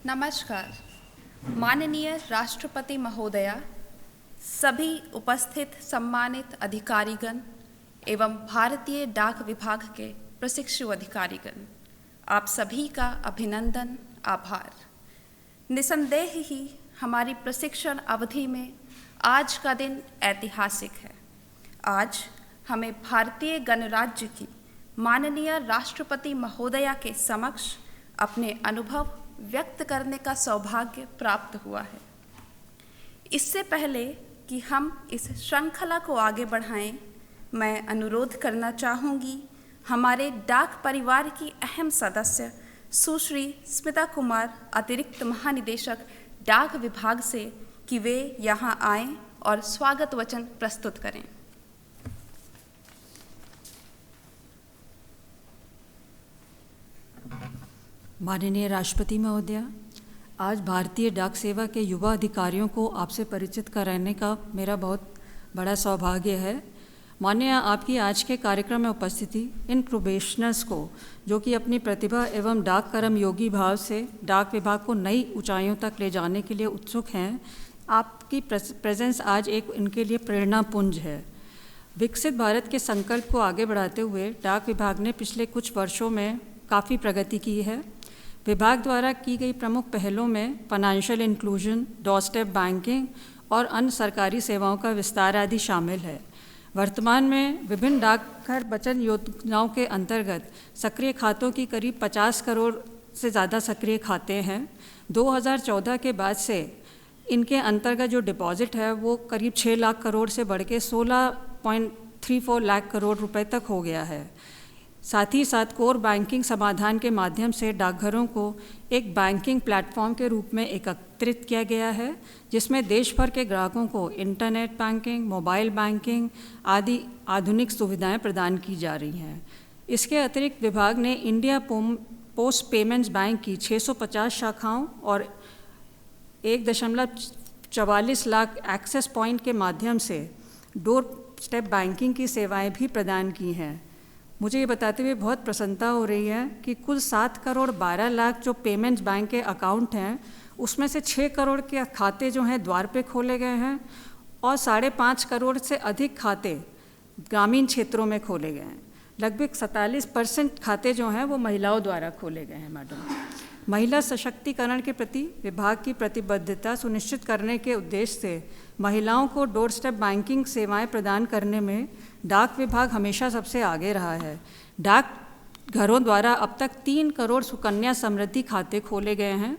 नमस्कार। माननीय राष्ट्रपति महोदया, सभी उपस्थित सम्मानित अधिकारीगण एवं भारतीय डाक विभाग के प्रशिक्षु अधिकारीगण, आप सभी का अभिनंदन, आभार। निसंदेह ही हमारी प्रशिक्षण अवधि में आज का दिन ऐतिहासिक है। आज हमें भारतीय गणराज्य की माननीय राष्ट्रपति महोदया के समक्ष अपने अनुभव व्यक्त करने का सौभाग्य प्राप्त हुआ है। इससे पहले कि हम इस श्रृंखला को आगे बढ़ाएं, मैं अनुरोध करना चाहूँगी हमारे डाक परिवार की अहम सदस्य सुश्री स्मिता कुमार, अतिरिक्त महानिदेशक डाक विभाग से, कि वे यहाँ आएं और स्वागत वचन प्रस्तुत करें। माननीय राष्ट्रपति महोदया, आज भारतीय डाक सेवा के युवा अधिकारियों को आपसे परिचित कराने का मेरा बहुत बड़ा सौभाग्य है। माननीय, आपकी आज के कार्यक्रम में उपस्थिति इन प्रोबेशनर्स को, जो कि अपनी प्रतिभा एवं डाक कर्म योगी भाव से डाक विभाग को नई ऊंचाइयों तक ले जाने के लिए उत्सुक हैं, आपकी प्रेजेंस आज एक इनके लिए प्रेरणा पुंज है। विकसित भारत के संकल्प को आगे बढ़ाते हुए डाक विभाग ने पिछले कुछ वर्षों में काफ़ी प्रगति की है। विभाग द्वारा की गई प्रमुख पहलों में फाइनेंशियल इंक्लूजन, डोरस्टेप बैंकिंग और अन्य सरकारी सेवाओं का विस्तार आदि शामिल है। वर्तमान में विभिन्न डाकघर बचत योजनाओं के अंतर्गत सक्रिय खातों की करीब 50 करोड़ से ज़्यादा सक्रिय खाते हैं। 2014 के बाद से इनके अंतर्गत जो डिपॉजिट है वो करीब 6 लाख करोड़ से बढ़ के 16.34 लाख करोड़ रुपए तक हो गया है। साथ ही साथ कोर बैंकिंग समाधान के माध्यम से डाकघरों को एक बैंकिंग प्लेटफॉर्म के रूप में एकत्रित किया गया है, जिसमें देश भर के ग्राहकों को इंटरनेट बैंकिंग, मोबाइल बैंकिंग आदि आधुनिक सुविधाएं प्रदान की जा रही हैं। इसके अतिरिक्त विभाग ने इंडिया पोस्ट पेमेंट्स बैंक की 650 शाखाओं और 1.44 लाख एक्सेस पॉइंट के माध्यम से डोर स्टेप बैंकिंग की सेवाएं भी प्रदान की हैं। मुझे ये बताते हुए बहुत प्रसन्नता हो रही है कि कुल 7 करोड़ 12 लाख जो पेमेंट्स बैंक के अकाउंट हैं, उसमें से 6 करोड़ के खाते जो हैं द्वार पे खोले गए हैं और 5.5 करोड़ से अधिक खाते ग्रामीण क्षेत्रों में खोले गए हैं। लगभग 47% खाते जो हैं वो महिलाओं द्वारा खोले गए हैं। मैडम, महिला सशक्तिकरण के प्रति विभाग की प्रतिबद्धता सुनिश्चित करने के उद्देश्य से महिलाओं को डोर स्टेप बैंकिंग सेवाएं प्रदान करने में डाक विभाग हमेशा सबसे आगे रहा है। डाक घरों द्वारा अब तक 3 करोड़ सुकन्या समृद्धि खाते खोले गए हैं,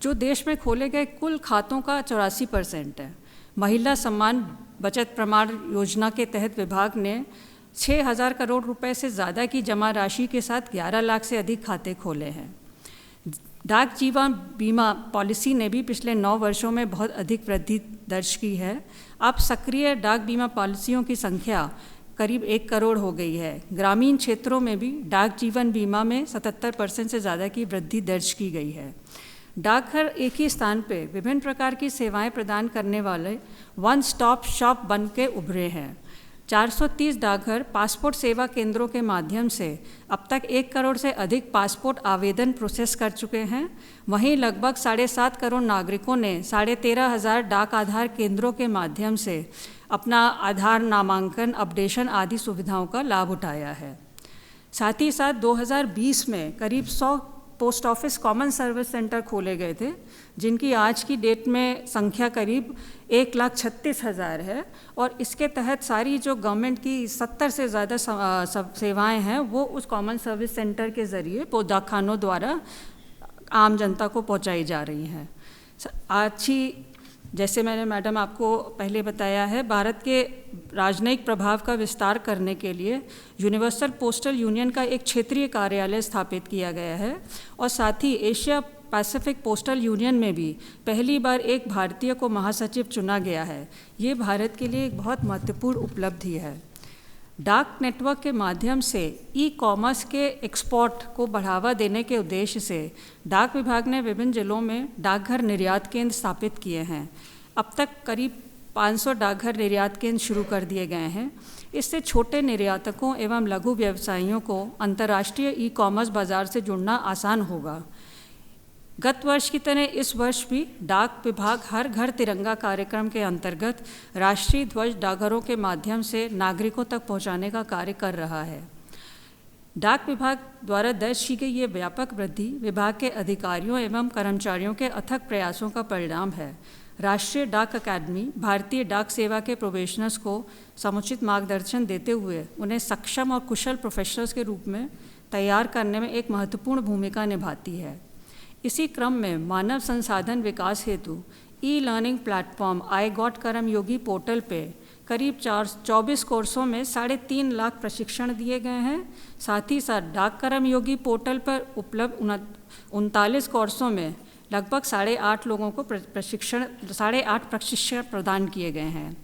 जो देश में खोले गए कुल खातों का 84% है। महिला सम्मान बचत प्रमाण योजना के तहत विभाग ने 6,000 करोड़ रुपए से ज़्यादा की जमा राशि के साथ 11 लाख से अधिक खाते खोले हैं। डाक जीवन बीमा पॉलिसी ने भी पिछले 9 वर्षों में बहुत अधिक वृद्धि दर्ज की है। अब सक्रिय डाक बीमा पॉलिसियों की संख्या करीब 1 करोड़ हो गई है। ग्रामीण क्षेत्रों में भी डाक जीवन बीमा में 77% से ज़्यादा की वृद्धि दर्ज की गई है। डाकघर एक ही स्थान पर विभिन्न प्रकार की सेवाएं प्रदान करने वाले वन स्टॉप शॉप बन के उभरे हैं। 430 डाकघर पासपोर्ट सेवा केंद्रों के माध्यम से अब तक 1 करोड़ से अधिक पासपोर्ट आवेदन प्रोसेस कर चुके हैं। वहीं लगभग 7.5 करोड़ नागरिकों ने 13,500 डाक आधार केंद्रों के माध्यम से अपना आधार नामांकन, अपडेशन आदि सुविधाओं का लाभ उठाया है। साथ ही साथ 2020 में करीब 100 post office common service centre खोले गए थे, जिनकी आज की डेट में संख्या करीब 1,36,000 है। और इसके तहत सारी जो गवर्नमेंट की 70 से ज़्यादा सेवाएं हैं वो उस कॉमन सर्विस सेंटर के ज़रिए डाकखानों द्वारा आम जनता को पहुंचाई जा रही हैं। आज ही, जैसे मैंने मैडम आपको पहले बताया है, भारत के राजनयिक प्रभाव का विस्तार करने के लिए यूनिवर्सल पोस्टल यूनियन का एक क्षेत्रीय कार्यालय स्थापित किया गया है और साथ ही एशिया पैसिफिक पोस्टल यूनियन में भी पहली बार एक भारतीय को महासचिव चुना गया है। ये भारत के लिए एक बहुत महत्वपूर्ण उपलब्धि है। डाक नेटवर्क के माध्यम से ई कॉमर्स के एक्सपोर्ट को बढ़ावा देने के उद्देश्य से डाक विभाग ने विभिन्न जिलों में डाकघर निर्यात केंद्र स्थापित किए हैं। अब तक करीब 500 डाकघर निर्यात केंद्र शुरू कर दिए गए हैं। इससे छोटे निर्यातकों एवं लघु व्यवसायियों को अंतर्राष्ट्रीय ई कॉमर्स बाज़ार से जुड़ना आसान होगा। गत वर्ष की तरह इस वर्ष भी डाक विभाग हर घर तिरंगा कार्यक्रम के अंतर्गत राष्ट्रीय ध्वज डाकघरों के माध्यम से नागरिकों तक पहुंचाने का कार्य कर रहा है। डाक विभाग द्वारा दर्ज की गई ये व्यापक वृद्धि विभाग के अधिकारियों एवं कर्मचारियों के अथक प्रयासों का परिणाम है। राष्ट्रीय डाक अकादमी भारतीय डाक सेवा के प्रोबेशनर्स को समुचित मार्गदर्शन देते हुए उन्हें सक्षम और कुशल प्रोफेशनल्स के रूप में तैयार करने में एक महत्वपूर्ण भूमिका निभाती है। इसी क्रम में मानव संसाधन विकास हेतु e learning platform I got Karmayogi portal पे करीब 24 कोर्सों में 3.5 लाख प्रशिक्षण दिए गए हैं। साथ ही साथ डाक कर्मयोगी पोर्टल पर उपलब्ध 39 कोर्सों में लगभग 8.5 लोगों को 8.5 प्रशिक्षण प्रदान किए गए हैं।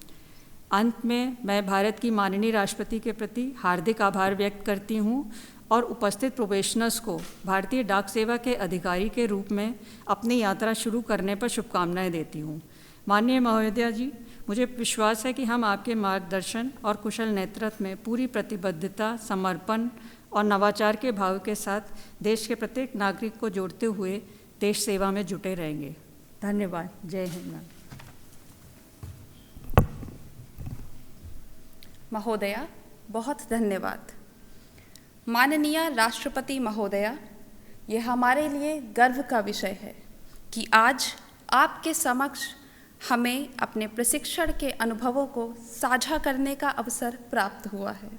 अंत में मैं भारत की माननीय राष्ट्रपति के प्रति हार्दिक आभार व्यक्त करती हूँ और उपस्थित प्रोबेशनर्स को भारतीय डाक सेवा के अधिकारी के रूप में अपनी यात्रा शुरू करने पर शुभकामनाएं देती हूँ। माननीय महोदया जी, मुझे विश्वास है कि हम आपके मार्गदर्शन और कुशल नेतृत्व में पूरी प्रतिबद्धता, समर्पण और नवाचार के भाव के साथ देश के प्रत्येक नागरिक को जोड़ते हुए देश सेवा में जुटे रहेंगे। धन्यवाद। जय हिंद। मैम। महोदया, बहुत धन्यवाद। माननीय राष्ट्रपति महोदया, ये हमारे लिए गर्व का विषय है कि आज आपके समक्ष हमें अपने प्रशिक्षण के अनुभवों को साझा करने का अवसर प्राप्त हुआ है।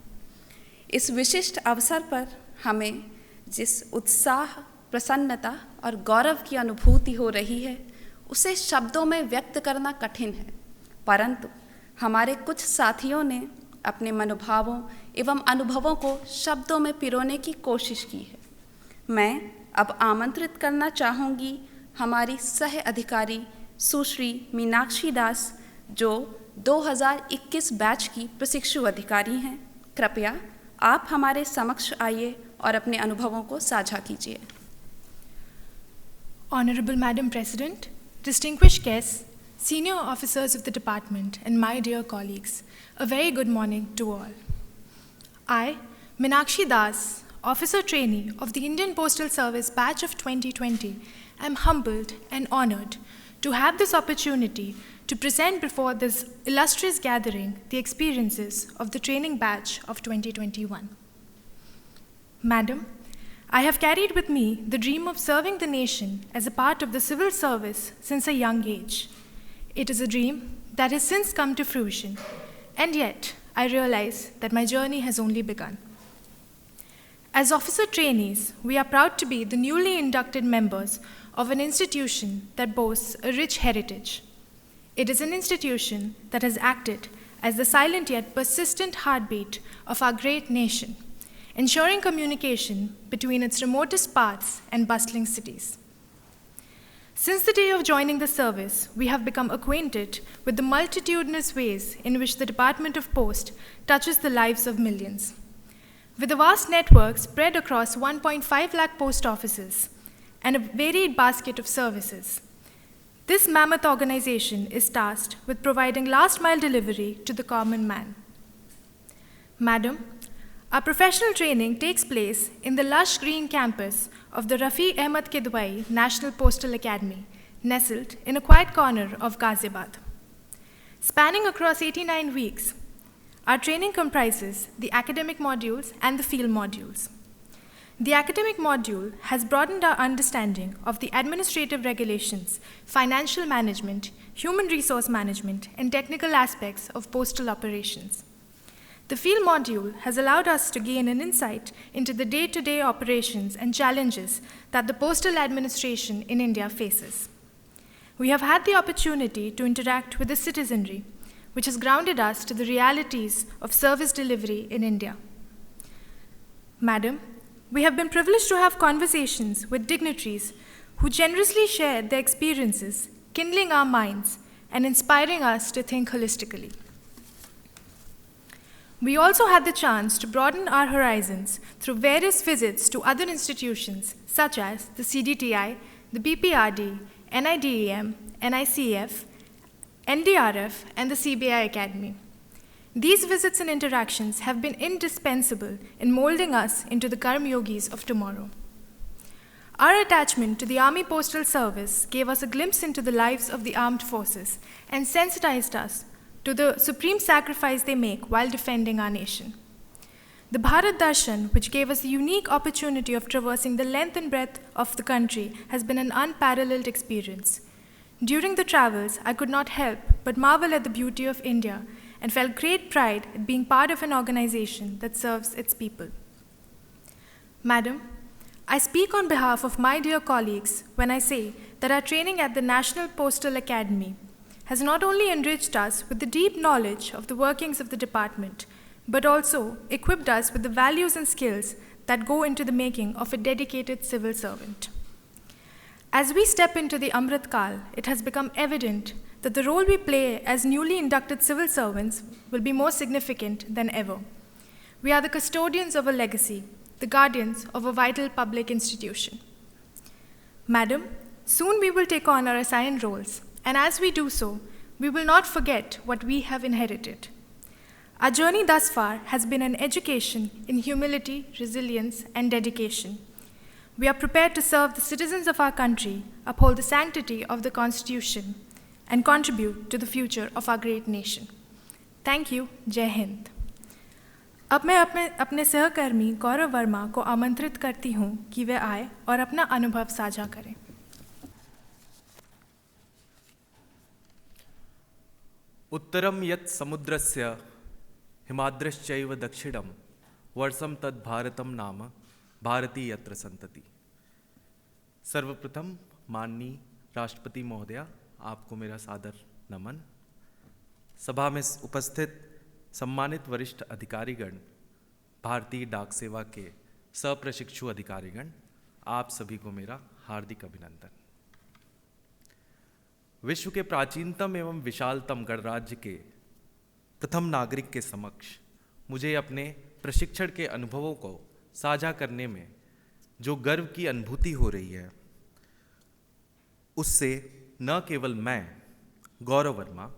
इस विशिष्ट अवसर पर हमें जिस उत्साह, प्रसन्नता और गौरव की अनुभूति हो रही है, उसे शब्दों में व्यक्त करना कठिन है, परंतु हमारे कुछ साथियों ने अपने मनोभावों एवं अनुभवों को शब्दों में पिरोने की कोशिश की है। मैं अब आमंत्रित करना चाहूँगी हमारी सह अधिकारी सुश्री मीनाक्षी दास, जो 2021 बैच की प्रशिक्षु अधिकारी हैं। कृपया आप हमारे समक्ष आइए और अपने अनुभवों को साझा कीजिए। Honorable Madam President, distinguished guests, senior officers of the department, and my dear colleagues, a very good morning to all. I, Meenakshi Das, officer trainee of the Indian Postal Service batch of 2020, am humbled and honored to have this opportunity to present before this illustrious gathering the experiences of the training batch of 2021. Madam, I have carried with me the dream of serving the nation as a part of the civil service since a young age. It is a dream that has since come to fruition, and yet I realize that my journey has only begun. As officer trainees, we are proud to be the newly inducted members of an institution that boasts a rich heritage. It is an institution that has acted as the silent yet persistent heartbeat of our great nation, ensuring communication between its remotest parts and bustling cities. Since the day of joining the service, we have become acquainted with the multitudinous ways in which the Department of Post touches the lives of millions. With a vast network spread across 1.5 lakh post offices and a varied basket of services, this mammoth organization is tasked with providing last-mile delivery to the common man. Madam, our professional training takes place in the lush green campus of the Rafi Ahmad Kidwai National Postal Academy, nestled in a quiet corner of Ghaziabad. Spanning across 89 weeks, our training comprises the academic modules and the field modules. The academic module has broadened our understanding of the administrative regulations, financial management, human resource management, and technical aspects of postal operations. The field module has allowed us to gain an insight into the day-to-day operations and challenges that the postal administration in India faces. We have had the opportunity to interact with the citizenry, which has grounded us to the realities of service delivery in India. Madam, we have been privileged to have conversations with dignitaries who generously shared their experiences, kindling our minds and inspiring us to think holistically. We also had the chance to broaden our horizons through various visits to other institutions such as the CDTI, the BPRD, NIDEM, NICF, NDRF, and the CBI Academy. These visits and interactions have been indispensable in molding us into the Karma Yogis of tomorrow. Our attachment to the Army Postal Service gave us a glimpse into the lives of the armed forces and sensitized us to the supreme sacrifice they make while defending our nation. The Bharat Darshan, which gave us the unique opportunity of traversing the length and breadth of the country, has been an unparalleled experience. During the travels, I could not help but marvel at the beauty of India and felt great pride at being part of an organization that serves its people. Madam, I speak on behalf of my dear colleagues when I say that our training at the National Postal Academy has not only enriched us with the deep knowledge of the workings of the department, but also equipped us with the values and skills that go into the making of a dedicated civil servant. As we step into the Amrit Kal, it has become evident that the role we play as newly inducted civil servants will be more significant than ever. We are the custodians of a legacy, the guardians of a vital public institution. Madam, soon we will take on our assigned roles, and as we do so, we will not forget what we have inherited. Our journey thus far has been an education in humility, resilience, and dedication. We are prepared to serve the citizens of our country, uphold the sanctity of the Constitution, and contribute to the future of our great nation. Thank you. Jai Hind. अब मैं अपने सहकर्मी गौरव वर्मा को आमंत्रित करती हूँ कि वे आए और अपना अनुभव साझा करें। उत्तरम यत् समुद्रस्य हिमाद्रश्चैव दक्षिणम वर्षम तद् भारतम नाम भारती यत्र संतति। सर्वप्रथम माननीय राष्ट्रपति महोदया, आपको मेरा सादर नमन। सभा में उपस्थित सम्मानित वरिष्ठ अधिकारीगण, भारतीय डाक सेवा के सप्रशिक्षु अधिकारीगण, आप सभी को मेरा हार्दिक अभिनंदन। विश्व के प्राचीनतम एवं विशालतम गणराज्य के प्रथम नागरिक के समक्ष मुझे अपने प्रशिक्षण के अनुभवों को साझा करने में जो गर्व की अनुभूति हो रही है, उससे न केवल मैं गौरव वर्मा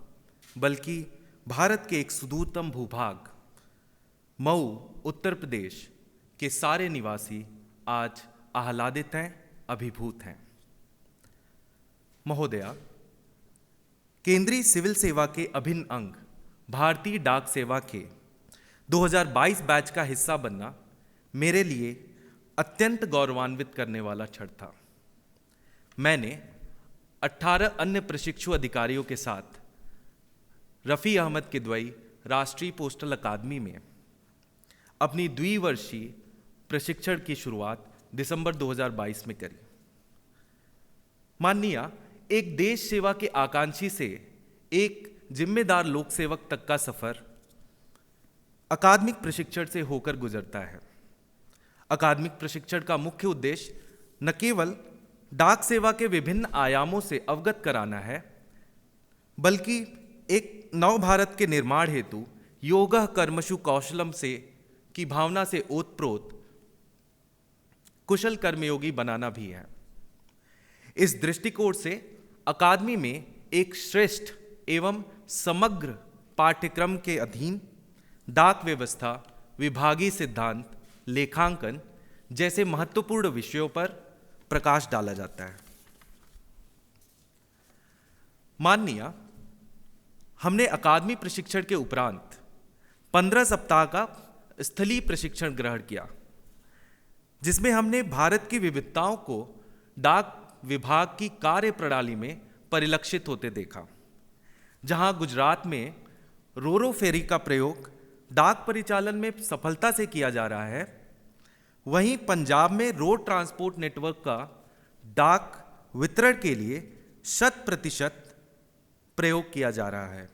बल्कि भारत के एक सुदूरतम भूभाग मऊ उत्तर प्रदेश के सारे निवासी आज आह्लादित हैं, अभिभूत हैं। महोदया, केंद्रीय सिविल सेवा के अभिन्न अंग भारतीय डाक सेवा के 2022 बैच का हिस्सा बनना मेरे लिए अत्यंत गौरवान्वित करने वाला क्षण था। मैंने 18 अन्य प्रशिक्षु अधिकारियों के साथ रफ़ी अहमद किदवई राष्ट्रीय पोस्टल अकादमी में अपनी द्विवर्षीय प्रशिक्षण की शुरुआत दिसंबर 2022 में करी। माननीय, एक देश सेवा के आकांक्षी से एक जिम्मेदार लोक सेवक तक का सफर अकादमिक प्रशिक्षण से होकर गुजरता है। अकादमिक प्रशिक्षण का मुख्य उद्देश्य न केवल डाक सेवा के विभिन्न आयामों से अवगत कराना है, बल्कि एक नव भारत के निर्माण हेतु योगः कर्मसु कौशलम से की भावना से ओतप्रोत कुशल कर्मयोगी बनाना भी है। इस दृष्टिकोण से अकादमी में एक श्रेष्ठ एवं समग्र पाठ्यक्रम के अधीन डाक व्यवस्था, विभागीय सिद्धांत, लेखांकन जैसे महत्वपूर्ण विषयों पर प्रकाश डाला जाता है। माननीय, हमने अकादमी प्रशिक्षण के उपरांत 15 सप्ताह का स्थलीय प्रशिक्षण ग्रहण किया, जिसमें हमने भारत की विविधताओं को डाक विभाग की कार्य प्रणाली में परिलक्षित होते देखा। जहां गुजरात में रोरो फेरी का प्रयोग डाक परिचालन में सफलता से किया जा रहा है, वहीं पंजाब में रोड ट्रांसपोर्ट नेटवर्क का डाक वितरण के लिए 100% प्रयोग किया जा रहा है।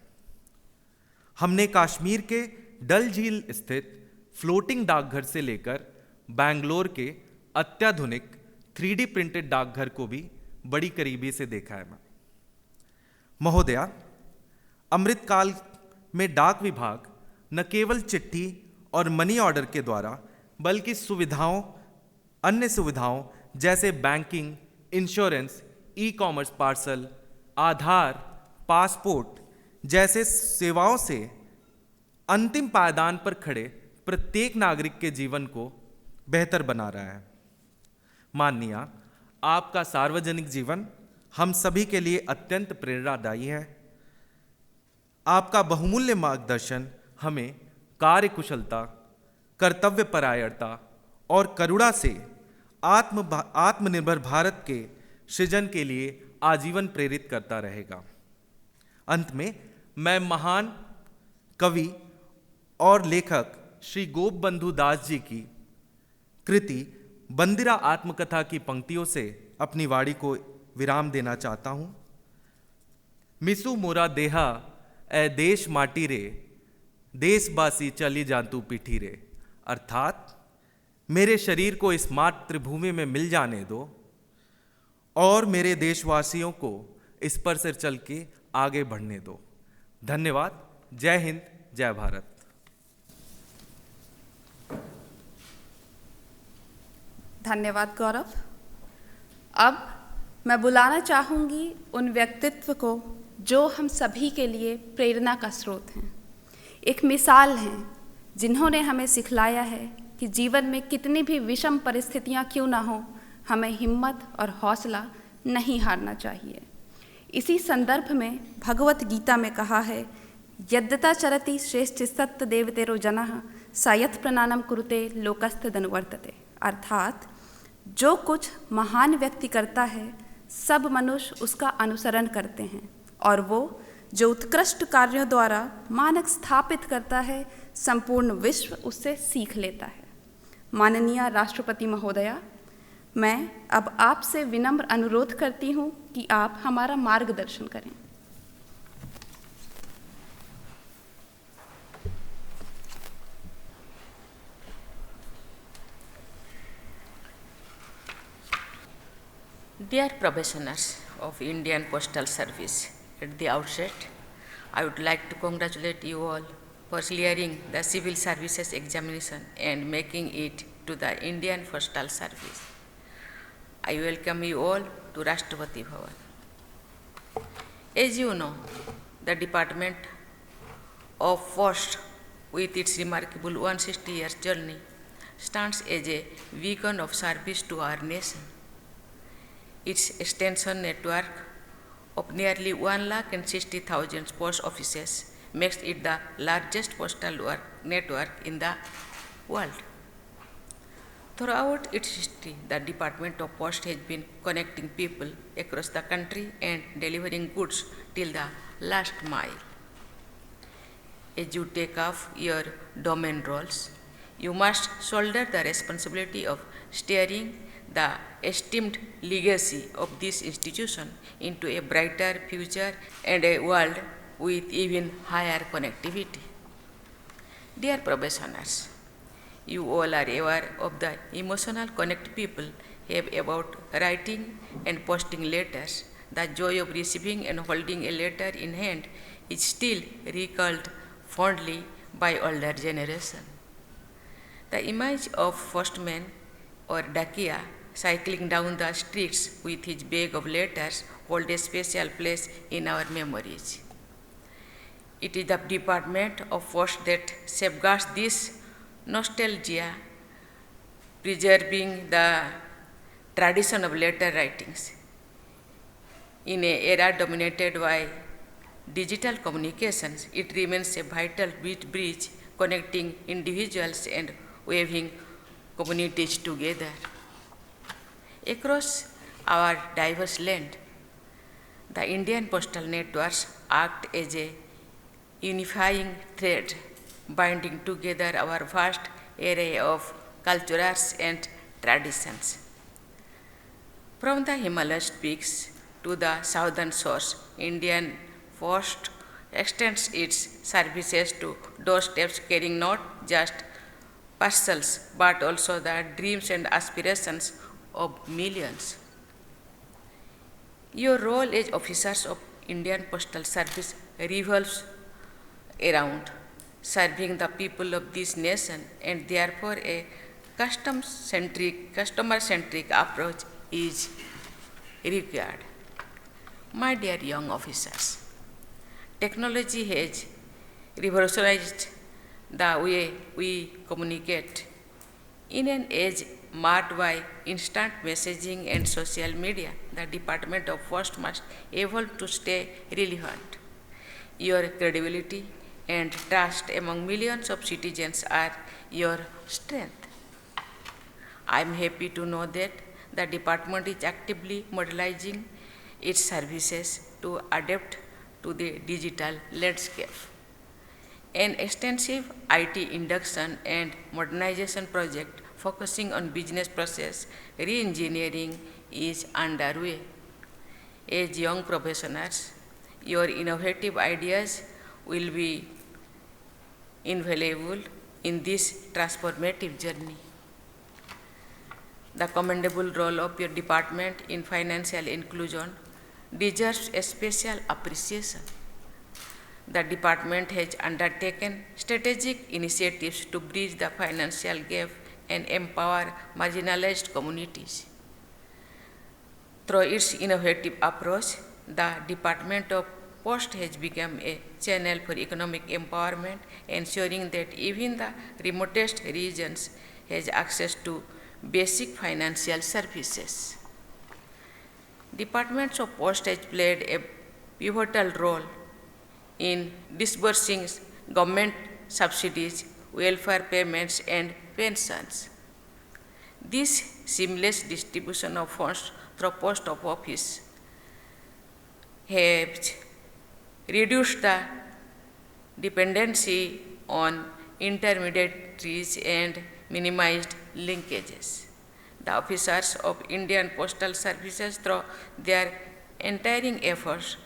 हमने कश्मीर के डल झील स्थित फ्लोटिंग डाकघर से लेकर बेंगलोर के अत्याधुनिक 3D प्रिंटेड डाकघर को भी बड़ी करीबी से देखा है। महोदया, अमृतकाल में डाक विभाग न केवल चिट्ठी और मनी ऑर्डर के द्वारा बल्कि अन्य सुविधाओं जैसे बैंकिंग, इंश्योरेंस, ई-कॉमर्स पार्सल, आधार, पासपोर्ट जैसे सेवाओं से अंतिम पायदान पर खड़े प्रत्येक नागरिक के जीवन को बेहतर बना रहा है। माननीय, आपका सार्वजनिक जीवन हम सभी के लिए अत्यंत प्रेरणादायी है। आपका बहुमूल्य मार्गदर्शन हमें कार्यकुशलता, कर्तव्यपरायणता और करुणा से आत्मनिर्भर भारत के सृजन के लिए आजीवन प्रेरित करता रहेगा। अंत में मैं महान कवि और लेखक श्री गोपबंधु दास जी की कृति बंदिरा आत्मकथा की पंक्तियों से अपनी वाणी को विराम देना चाहता हूँ। मिसु मोरा देहा ए देश माटी रे, देशबासी चली जातू पीठी रे। अर्थात मेरे शरीर को इस मातृभूमि में मिल जाने दो और मेरे देशवासियों को इस पर से चल के आगे बढ़ने दो। धन्यवाद। जय हिंद, जय भारत। धन्यवाद गौरव। अब मैं बुलाना चाहूँगी उन व्यक्तित्व को जो हम सभी के लिए प्रेरणा का स्रोत हैं, एक मिसाल हैं, जिन्होंने हमें सिखलाया है कि जीवन में कितनी भी विषम परिस्थितियाँ क्यों ना हो, हमें हिम्मत और हौसला नहीं हारना चाहिए। इसी संदर्भ में भगवत गीता में कहा है, यद्यता चरति श्रेष्ठ सत्य देवतेरो जनः सायथ प्रणानम कुरुते लोकस्थ धनुवर्तते। अर्थात जो कुछ महान व्यक्ति करता है सब मनुष्य उसका अनुसरण करते हैं, और वो जो उत्कृष्ट कार्यों द्वारा मानक स्थापित करता है संपूर्ण विश्व उससे सीख लेता है। माननीय राष्ट्रपति महोदया, मैं अब आपसे विनम्र अनुरोध करती हूँ कि आप हमारा मार्गदर्शन करें। Dear probationers of Indian Postal Service, at the outset, I would like to congratulate you all for clearing the civil services examination and making it to the Indian Postal Service. I welcome you all to Rashtrapati Bhavan. As you know, the Department of Post, with its remarkable 160 years journey, stands as a beacon of service to our nation. Its extension network of nearly 160,000 post offices makes it the largest postal network in the world. Throughout its history, the Department of Post has been connecting people across the country and delivering goods till the last mile. As you take up your domain roles, you must shoulder the responsibility of steering the esteemed legacy of this institution into a brighter future and a world with even higher connectivity. Dear probationers, you all are aware of the emotional connect people have about writing and posting letters. The joy of receiving and holding a letter in hand is still recalled fondly by older generation. The image of postman or dakia cycling down the streets with his bag of letters hold a special place in our memories. It is the Department of Post that safeguards this nostalgia, preserving the tradition of letter writings. In an era dominated by digital communications, it remains a vital bridge connecting individuals and weaving communities together. Across our diverse land, the Indian postal networks act as a unifying thread, binding together our vast array of cultures and traditions. From the Himalayas peaks to the southern shores, Indian Post extends its services to doorsteps carrying not just parcels but also the dreams and aspirations of millions. Your role as officers of Indian Postal Service revolves around serving the people of this nation, and therefore a customer-centric approach is required. My dear young officers, technology has revolutionized the way we communicate. In an age marked by instant messaging and social media, the Department of Post must evolve to stay relevant. Your credibility and trust among millions of citizens are your strength. I am happy to know that the department is actively modernizing its services to adapt to the digital landscape. An extensive IT induction and modernization project focusing on business process re-engineering is underway. As young professionals, your innovative ideas will be invaluable in this transformative journey. The commendable role of your department in financial inclusion deserves a special appreciation. The department has undertaken strategic initiatives to bridge the financial gap and empower marginalized communities. Through its innovative approach, the Department of Post has become a channel for economic empowerment, ensuring that even the remotest regions has access to basic financial services. Departments of Post has played a pivotal role in disbursing government subsidies, welfare payments, and pensions. This seamless distribution of funds through post office has reduced the dependency on intermediaries and minimized linkages. The officers of Indian Postal Services, through their untiring efforts,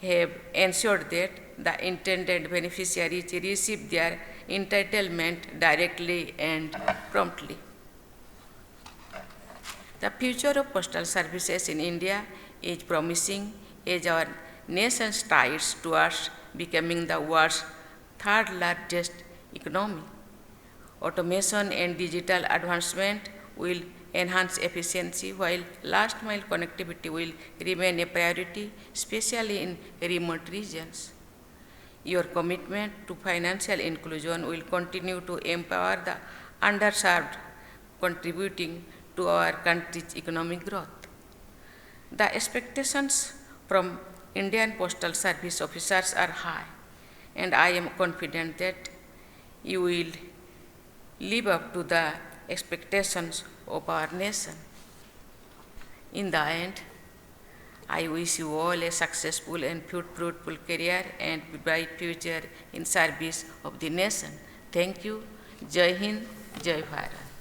have ensured that the intended beneficiaries receive their entitlement directly and promptly. The future of postal services in India is promising as our nation strides towards becoming the world's third largest economy. Automation and digital advancement will enhance efficiency, while last mile connectivity will remain a priority, especially in remote regions. Your commitment to financial inclusion will continue to empower the underserved, contributing to our country's economic growth. The expectations from Indian Postal Service officers are high, and I am confident that you will live up to the expectations of our nation. In the end, I wish you all a successful and fruitful career and bright future in service of the nation. Thank you. Jai Hind, Jai Bharat.